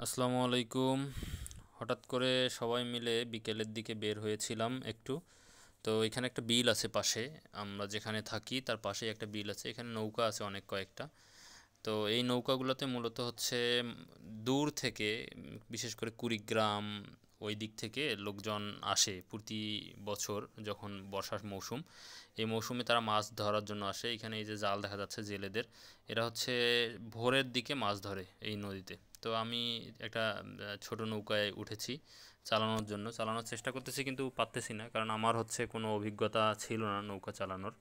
আসসালামু আলাইকুম। হঠাৎ করে সবাই মিলে বিকেলের দিকে বের হয়েছিলাম একটু। তো এখানে একটা বিল আছে পাশে, আমরা যেখানে থাকি তার পাশেই একটা বিল আছে, এখানে নৌকা আছে অনেক কয়েকটা। তো এই নৌকাগুলোতে মূলত হচ্ছে দূর থেকে বিশেষ করে কুড়িগ্রাম ওই দিক থেকে লোকজন আসে প্রতি বছর যখন বর্ষার মৌসুম। এই মৌসুমে তারা মাছ ধরার জন্য আসে এখানে। এই যে জাল দেখা যাচ্ছে জেলেদের, এরা হচ্ছে ভোরের দিকে মাছ ধরে এই নদীতে। তো আমি একটা ছোট নৌকায় উঠেছি চালানোর জন্য, চালানোর চেষ্টা করতেছি কিন্তু পারতেছি না, কারণ আমার হচ্ছে কোনো অভিজ্ঞতা ছিল না নৌকা চালানোর।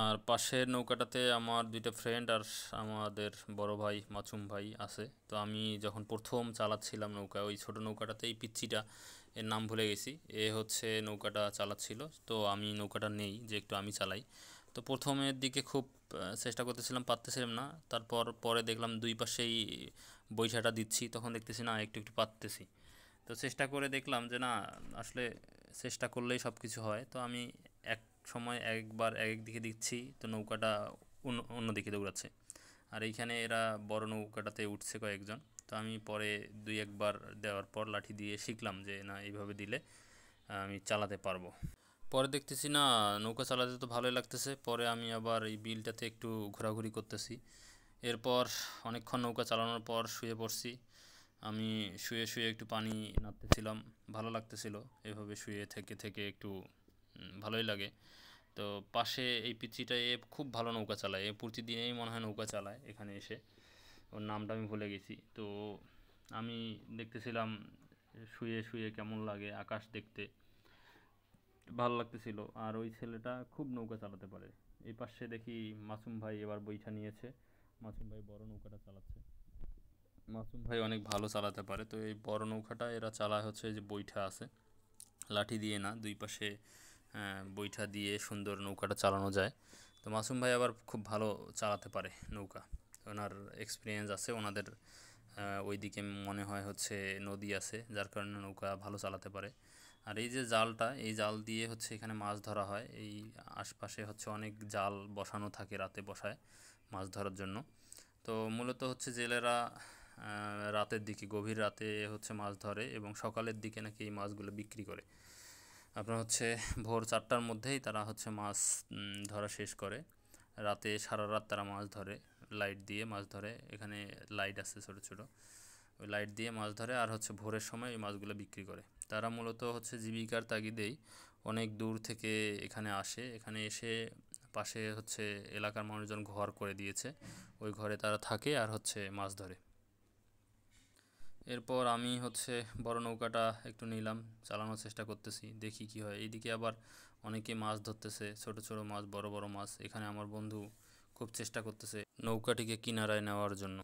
আর পাশের নৌকাটাতে আমার দুইটা ফ্রেন্ড আর আমাদের বড় ভাই মাসুম ভাই আছে। তো আমি যখন প্রথম চালাচ্ছিলাম নৌকা, ওই ছোট নৌকাটাতে, এই পিচ্চিটা, এর নাম ভুলে গেছি, এ হচ্ছে নৌকাটা চালাচ্ছিল। তো আমি নৌকাটা নেই যে একটু আমি চালাই। তো প্রথমের দিকে খুব চেষ্টা করতেছিলাম, পারতেছিলাম না। তারপর পরে দেখলাম দুই পাশেই বৈঠাটা দিচ্ছি, তখন দেখতেছি না একটু একটু পারতেছি। তো চেষ্টা করে দেখলাম যে না, আসলে চেষ্টা করলেই সব কিছু হয়। তো আমি এক সময় একবার এক দিকে দিচ্ছি, তো নৌকাটা অন্য দিকে দৌড়াচ্ছে। আর এইখানে এরা বড় নৌকাটাতে উঠছে কয়েকজন। তো আমি পরে দুই একবার দেওয়ার পর লাঠি দিয়ে শিখলাম যে না, এইভাবে দিলে আমি চালাতে পারবো। পরে দেখতেছি না, নৌকা চালাতে তো ভালোই লাগতেছে। পরে আমি আবার এই বিলটাতে একটু ঘোরাঘুরি করতেছি। এরপর অনেকক্ষণ নৌকা চালানোর পর শুয়ে পড়ছি। আমি শুয়ে শুয়ে একটু পানি নাড়তেছিলাম, ভালো লাগতেছিল এভাবে শুয়ে থেকে থেকে একটু। ভালোই লাগে। তো পাশে এই পিচ্চিটা, এ খুব ভালো নৌকা চালায়, এ প্রতিদিনেই মনে হয় নৌকা চালায় এখানে এসে। ওর নামটা আমি ভুলে গেছি। তো আমি দেখতেছিলাম শুয়ে শুয়ে কেমন লাগে আকাশ দেখতে, ভালো লাগতেছিল। আর ওই ছেলেটা খুব নৌকা চালাতে পারে। এই পাশে দেখি মাসুম ভাই এবার বৈঠা নিয়েছে, মাসুম ভাই বড় নৌকাটা চালাচ্ছে। মাসুম ভাই অনেক ভালো চালাতে পারে। তো এই বড় নৌকাটা এরা চালায় হচ্ছে এই যে বৈঠা আছে, লাঠি দিয়ে না, দুই পাশে বৈঠা দিয়ে সুন্দর নৌকাটা চালানো যায়। তো মাসুম ভাই আবার খুব ভালো চালাতে পারে নৌকা, ওনার এক্সপিরিয়েন্স আছে ওনাদের। ওইদিকে মনে হয় হচ্ছে নদী আছে, যার কারণে নৌকা ভালো চালাতে পারে। আর এই যে জালটা, এই জাল দিয়ে হচ্ছে এখানে মাছ ধরা হয়। এই আশপাশে হচ্ছে অনেক জাল বসানো থাকে, রাতে বসায় মাছ ধরার জন্য। তো মূলত হচ্ছে জেলেরা রাতের দিকে, গভীর রাতে হচ্ছে মাছ ধরে এবং সকালের দিকে নাকি এই মাছগুলো বিক্রি করে। আপনার হচ্ছে ভোর 4টার মধ্যেই তারা হচ্ছে মাছ ধরা শেষ করে। রাতে সারা রাত তারা মাছ ধরে, লাইট দিয়ে মাছ ধরে। এখানে লাইট আছে ছোট ছোট, ওই লাইট দিয়ে মাছ ধরে আর হচ্ছে ভোরের সময় এই মাছগুলো বিক্রি করে। তারা মূলত হচ্ছে জীবিকার তাগিদেই অনেক দূর থেকে এখানে আসে। এখানে এসে পাশে হচ্ছে এলাকার মানুষজন ঘর করে দিয়েছে, ওই ঘরে তারা থাকে আর হচ্ছে মাছ ধরে। এরপর আমি হচ্ছে বড় নৌকাটা একটু নিলাম, চালানোর চেষ্টা করতেছি, দেখি কি হয়। এইদিকে আবার অনেকে মাছ ধরতেছে, ছোট ছোট মাছ, বড় বড় মাছ। এখানে আমার বন্ধু খুব চেষ্টা করতেছে নৌকাটিকে কিনারায় নেওয়ার জন্য।